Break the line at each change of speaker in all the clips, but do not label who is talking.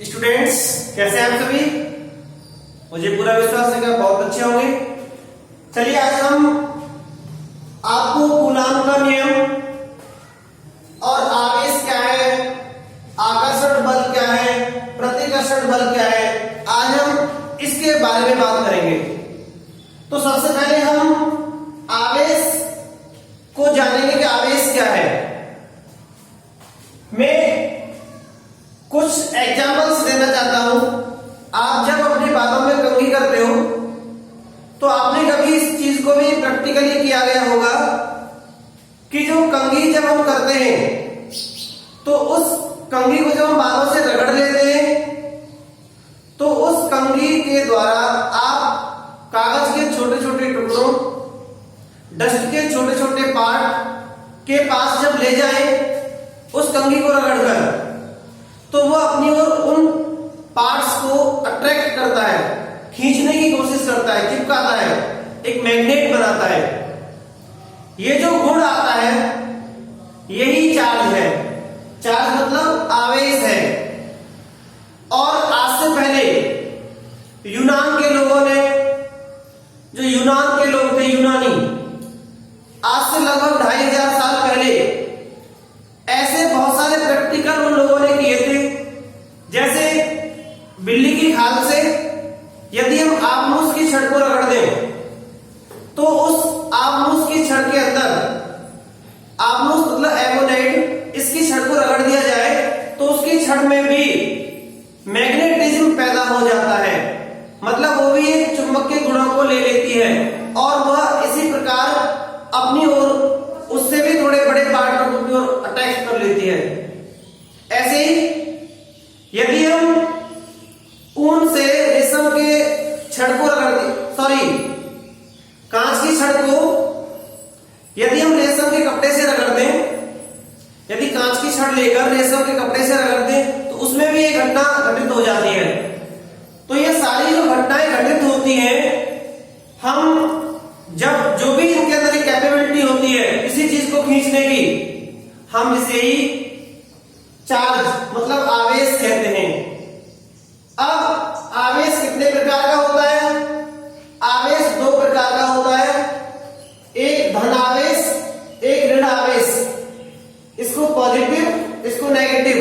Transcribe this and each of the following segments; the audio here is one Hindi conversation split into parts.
स्टूडेंट्स, कैसे हैं आप सभी? मुझे पूरा विश्वास है कि आप बहुत अच्छे होंगे। चलिए आज हम आपको कूलाम का नियम और आवेश क्या है, आकर्षण बल क्या है, प्रतिकर्षण बल क्या है, आज हम इसके बारे में बात करेंगे। तो सबसे पहले हम आवेश को जानेंगे कि आवेश क्या है। मैं कुछ एग्जांपल्स देना चाहता हूं। आप जब अपनी बातों में कंघी करते हो तो आपने कभी इस चीज को भी प्रैक्टिकली किया गया होगा कि जो कंघी जब हम करते हैं तो उस कंघी को जब हम बालों से रगड़ लेते हैं तो उस कंघी के द्वारा आप कागज के छोटे छोटे टुकड़ों, डस्ट के छोटे छोटे पार्ट के पास जब ले जाएं उस कंघी को रगड़कर, तो वो अपनी ओर उन पार्ट्स को अट्रैक्ट करता है, खींचने की कोशिश करता है, चिपकाता है, एक मैग्नेट बनाता है। ये जो गुण आता है यही चार्ज है। चार्ज मतलब आवेश है। और आज से पहले यूनान के लोगों ने, जो यूनान के लोग थे, यूनानी, आज से लगभग 2500 साल पहले ऐसे बहुत सारे प्रैक्टिकल उन लोगों ने किए थे। जैसे बिल्ली की खाल से यदि हम आबनूस की छड़ को रगड़ दें तो उस आबनूस की छड़ के अंदर, आबनूस मतलब एमोनाइड, इसकी छड़ को रगड़ दिया जाए तो उसकी छड़ में भी मैग्नेटिज्म पैदा हो जाता है। मतलब वो भी एक चुंबक के गुणों को ले लेती है और वह इसी प्रकार अपनी ओर उससे भी थोड़े बड़े पार्ट को अटैच कर लेती है। ऐसे ही यदि हम ऊन से रेशम के छड़ को कांच की छड़ को यदि हम रेशम के कपड़े से रगड़ दें, यदि कांच की छड़ लेकर रेशम के कपड़े से रगड़ दें तो उसमें भी एक घटना घटित हो जाती है। तो ये सारी जो घटनाएं घटित होती हैं, हम जब जो भी इनके अंदर एक कैपेबिलिटी होती है किसी चीज को खींचने की, हम इसे ही चार्ज मतलब आवेश कहते हैं। अब आवेश कितने प्रकार का होता है? आवेश 2 प्रकार का होता है, एक धन आवेश, एक ऋण आवेश। इसको पॉजिटिव, इसको नेगेटिव।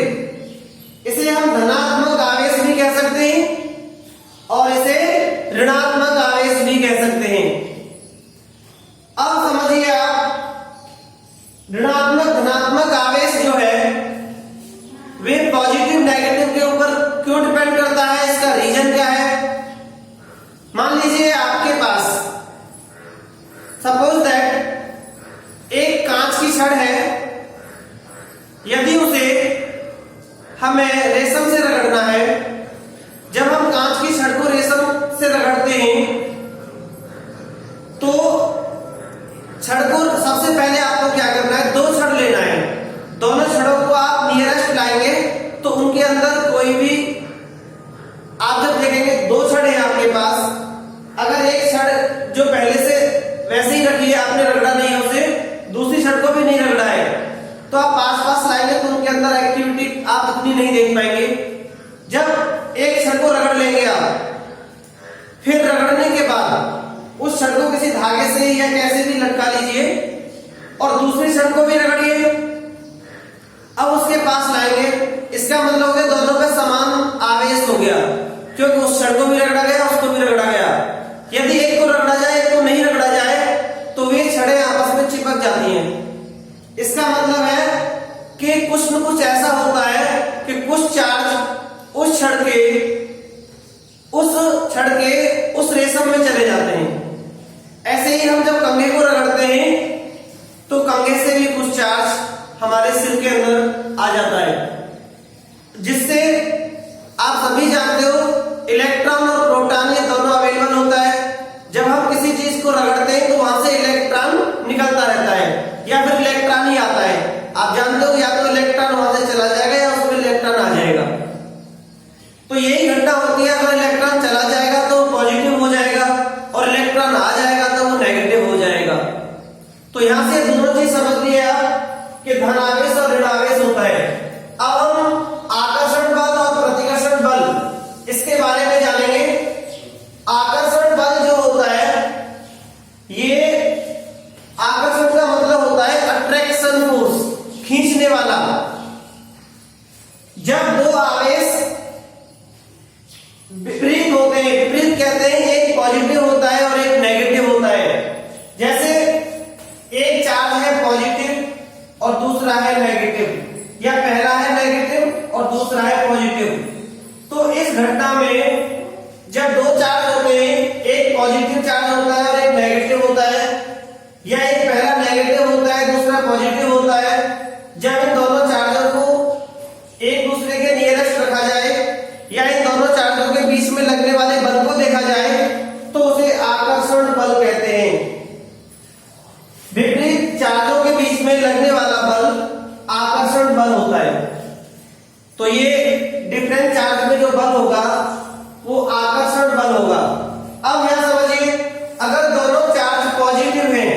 इसे हम धनात्मक आवेश भी कह सकते हैं और इसे ऋणात्मक आवेश भी कह सकते हैं। अब समझिए आप, ऋणात्मक धनात्मक आवेश जो है वे पॉजिटिव नेगेटिव के ऊपर क्यों डिपेंड करता है, इसका रीजन क्या है? मान लीजिए आपके पास सपोज दैट एक कांच की छड़ है, यदि उसे हमें रेशम से रगड़ना है, जब हम कांच की छड़ को रेशम से रगड़ते हैं तो छड़ को सबसे पहले आपको क्या करना है, 2 छड़ लेना है। दोनों छड़ों को आप नियरेस्ट लाएंगे तो उनके अंदर कोई भी, आप जब देखेंगे 2 छड़ है आपके पास, अगर एक छड़ जो पहले से वैसे ही रखी है, आपने रगड़ा नहीं है उसे, दूसरी छड़ को भी नहीं रगड़ा है, तो आप पास पास लाएंगे तो उनके अंदर एक्टिविटी आप इतनी नहीं देख पाएंगे। जब एक छड़ को रगड़ लेंगे आप, फिर रगड़ने के बाद उस छड़ को किसी धागे से या कैसे भी लटका लीजिए और दूसरी छड़ को भी रगड़िए। अब उसके पास लाएंगे, इसका मतलब है दोनों पे समान आवेश हो गया, क्योंकि उस छड़ को भी रगड़ा गया, उसको भी रगड़ा गया। यदि एक को रगड़ा जाए, एक को नहीं रगड़ा जाए, तो वे छड़ें आपस में चिपक जाती हैं। इसका मतलब है कि कुछ न कुछ ऐसा होता है कि कुछ चार्ज उस छड़ के उस रेशम में चले जाते हैं। ऐसे ही हम जब कंघे को रगड़ते हैं तो कंघे से भी कुछ चार्ज हमारे सिर के अंदर आ जाता है, जिससे आप सभी जानते हो इलेक्ट्रॉन और प्रोटॉन ये दोनों अवेलेबल होता है। जब हम किसी चीज को रगड़ते हैं तो वहां से इलेक्ट्रॉन निकलता रहता है या फिर इलेक्ट्रॉन ही आता है। आप जानते हो या तो इलेक्ट्रॉन वहां से चला जाएगा या उसमें इलेक्ट्रॉन आ जाएगा। तो यही घटना होती है, अगर इलेक्ट्रॉन चला जाएगा तो पॉजिटिव हो जाएगा और इलेक्ट्रॉन आ जाएगा तो वो नेगेटिव हो जाएगा। तो यहां से दोनों चीज समझ लिए आप कि धन आवेश और ऋण आवेश होता है। अब जब दो आवेश विपरीत होते हैं, विपरीत कहते हैं एक पॉजिटिव होता है और एक नेगेटिव होता है। जैसे एक चार्ज है पॉजिटिव और दूसरा है नेगेटिव, या पहला है नेगेटिव और दूसरा है पॉजिटिव। तो इस घटना में जब दो चार्ज होते हैं, एक पॉजिटिव चार्ज होता है और एक नेगेटिव होता है, या एक पहला नेगेटिव होता है दूसरा पॉजिटिव होता है, जब इन दोनों चार्जर को एक दूसरे के नियरेस्ट रखा जाए या इन दोनों चार्जों के बीच में लगने वाले बल को देखा जाए तो उसे आकर्षण बल कहते हैं। विपरीत चार्जों के बीच में लगने वाला बल आकर्षण बल होता है। तो ये डिफरेंट चार्ज में जो बल होगा वो आकर्षण बल होगा। अब यहां समझिए, अगर दोनों चार्ज पॉजिटिव हैं,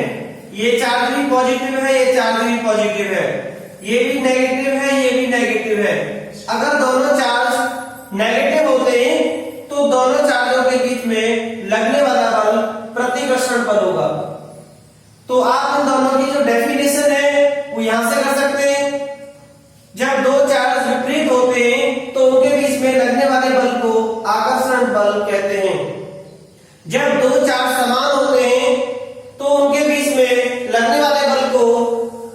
ये चार्ज भी पॉजिटिव है, ये चार्ज भी पॉजिटिव है, ये भी नेगेटिव है, ये भी नेगेटिव है। अगर दोनों चार्ज नेगेटिव होते हैं तो दोनों चार्जों के बीच में लगने वाला बल प्रतिकर्षण बल होगा। तो आप इन दोनों की जो डेफिनेशन है वो यहां से कर सकते हैं। जब दो चार्ज विपरीत होते हैं तो उनके बीच में लगने वाले बल को आकर्षण बल कहते हैं। जब दो चार्ज समान होते हैं तो उनके बीच में लगने वाले बल को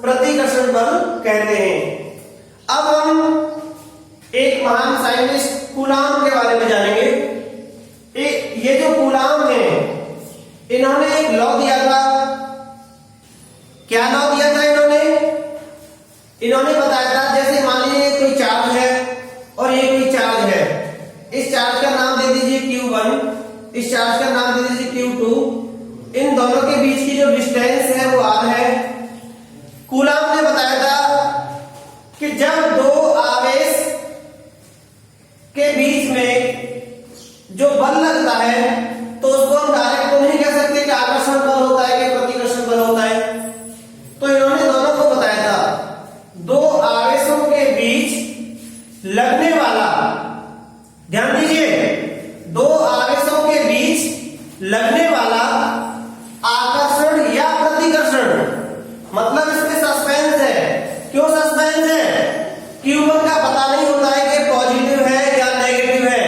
प्रतिकर्षण बल कहते हैं। अब हम एक महान साइंटिस्ट कूलाम के बारे में जानेंगे। ये जो कूलाम है, इन्होंने एक लॉ दिया था। क्या लॉ दिया था इन्होंने बताया था, जैसे मान लीजिए कोई चार्ज है और ये कोई चार्ज है, इस चार्ज का नाम दे दीजिए Q1, इस चार्ज का नाम दे दीजिए Q2। इन दोनों के बीच की जो डिस्टेंस है वो R है। कूलाम ने बताया था कि जब दो आवेश के बीच में जो बल लगता है तो उसको हम डायरेक्ट तो नहीं कह सकते कि आकर्षण बल होता है कि प्रतिकर्षण बल होता है। तो इन्होंने दोनों को बताया था, दो आवेशों के बीच लगने वाला, ध्यान दीजिए, दो आवेशों के बीच लगने वाला आकर्षण या प्रतिकर्षण, मतलब इसमें सस्पेंस है। क्यों सस्पेंस है? Q1 का पता नहीं होता है कि पॉजिटिव है या नेगेटिव है,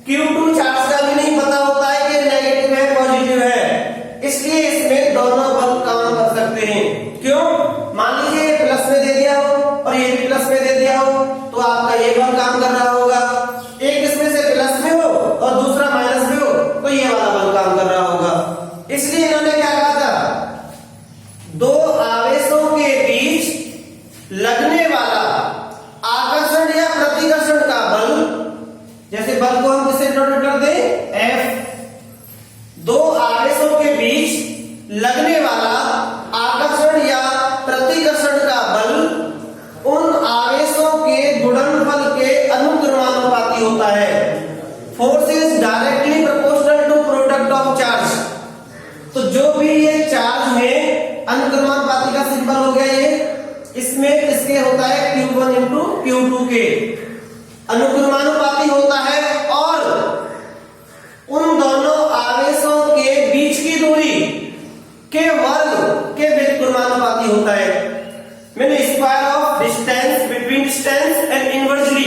Q2 चार्ज का भी नहीं पता होता है कि नेगेटिव है पॉजिटिव है, इसलिए इसमें दोनों बल काम कर सकते हैं। क्यों? मान लीजिए ये प्लस में दे दिया हो और ये भी प्लस में दे दिया हो तो आपका ये बल काम कर रहा होगा। एक इसमें से प्लस में हो और दूसरा माइनस में हो तो ये वाला बल काम कर रहा होगा। इसलिए इन्होंने क्या कहा था, दो आवेशों के बीच लगने वाला आकर्षण या प्रतिकर्षण का बल, जैसे बल को हम किससे डिनोट कर दें, F। दो आवेशों के बीच लगने वाला आकर्षण या प्रतिकर्षण का बल उन आवेशों के गुणनफल के अनुक्रमानुपाती होता है। Force is directly proportional to product of charge. तो जो भी ये चार्ज है, अनुक्रमानुपाती का सिंबल हो गया ये, इसमें इसके होता है Q1 इंटू Q2 के अनुक्रमानुपाती होता है, और उन दोनों आवेशों के बीच की दूरी के वर्ग के व्युत्क्रमानुपाती होता है। मैंने square of distance between distance and inversely,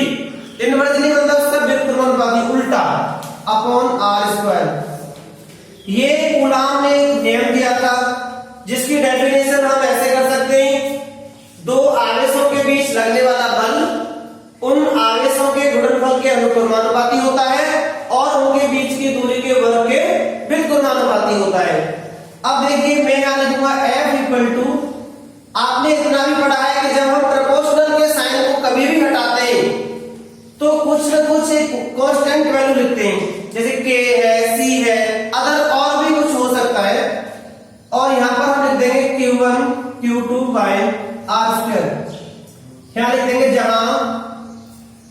inversely मतलब उसका व्युत्क्रमानुपाती उल्टा अपॉन R²। ये कूलाम ने एक नियम दिया था जिसकी डेफिनेशन हम ऐसे कर सकते हैं, दो आवेशों के बीच लगने वाला बल उन आवेशों के गुणनफल के अनुक्रमानुपाती होता है और उनके बीच की दूरी के वर्ग के व्युत्क्रमानुपाती होता है। अब देखिए मैं यहां लिखूंगा F इक्वल टू, आपने इतना भी पढ़ा है कि जब हम प्रोपोर्शनल के साइन को कभी भी हटाते हैं तो कुछ न कुछ एक कांस्टेंट वैल्यू लिखते हैं, जैसे K है, C है, अदर और भी कुछ हो सकता है, और यहां पर हम लिख देंगे Q1 Q2 by R²। यहां लिख देंगे जहां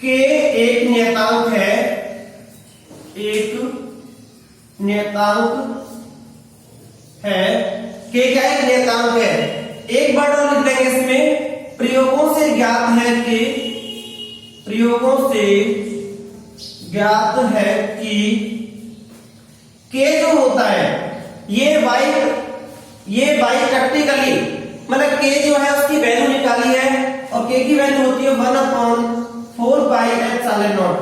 K एक नियतांक है, एक नियतांक है, K क्या है, नियतांक है। एक बार और लिख देंगे इसमें, प्रयोगों से ज्ञात है कि, प्रयोगों से ज्ञात है कि K जो होता है ये बाई प्रैक्टिकली मतलब K जो है उसकी वैल्यू निकाली है, और K की वैल्यू होती है 1/4 epsilon not.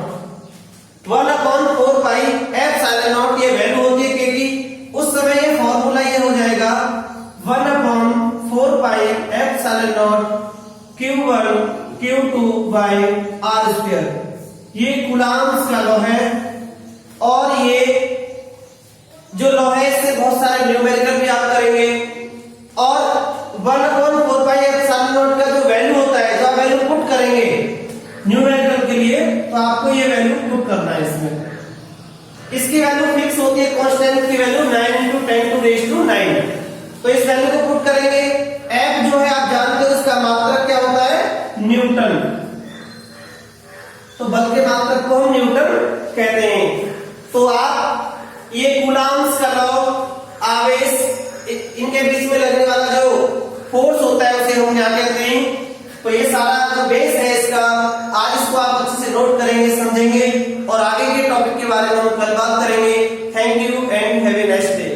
1/4 pi epsilon not ये वैल्यू होती है के की। उस समय ये फॉर्मूला ये हो जाएगा 1/4 pi epsilon not Q1 Q2 by R square. ये कूलम्ब्स का लॉ है और ये जो लॉ है इससे बहुत सारे न्यूमेरिकल भी आप करेंगे। और 1/4 पाई एप्सिलॉन नॉट का जो वैल्यू होता है, जो आप वैल्यू पुट करेंगे न्यूमेरिकल के लिए, तो आपको ये वैल्यू पुट करना है इसमें। इसकी वैल्यू फिक्स होती है, कांस्टेंट की वैल्यू 9 × 10⁹ तो इस वैल्यू को पुट करेंगे। F जो है आप जानते हो इसका मात्रक क्या होता है, न्यूटन। तो बल के मात्रक को हम न्यूटन कहते हैं। तो आप ये कूलम्ब्स का लॉ, आवेश, इनके बीच में लगने वाला जो फोर्स होता है उसे हम क्या कहते हैं। तो ये सारा जो बेस है इसका, आज इसको आप अच्छे से नोट करेंगे, समझेंगे और आगे के टॉपिक के बारे में हम कल बात करेंगे। Thank you and have a nice day.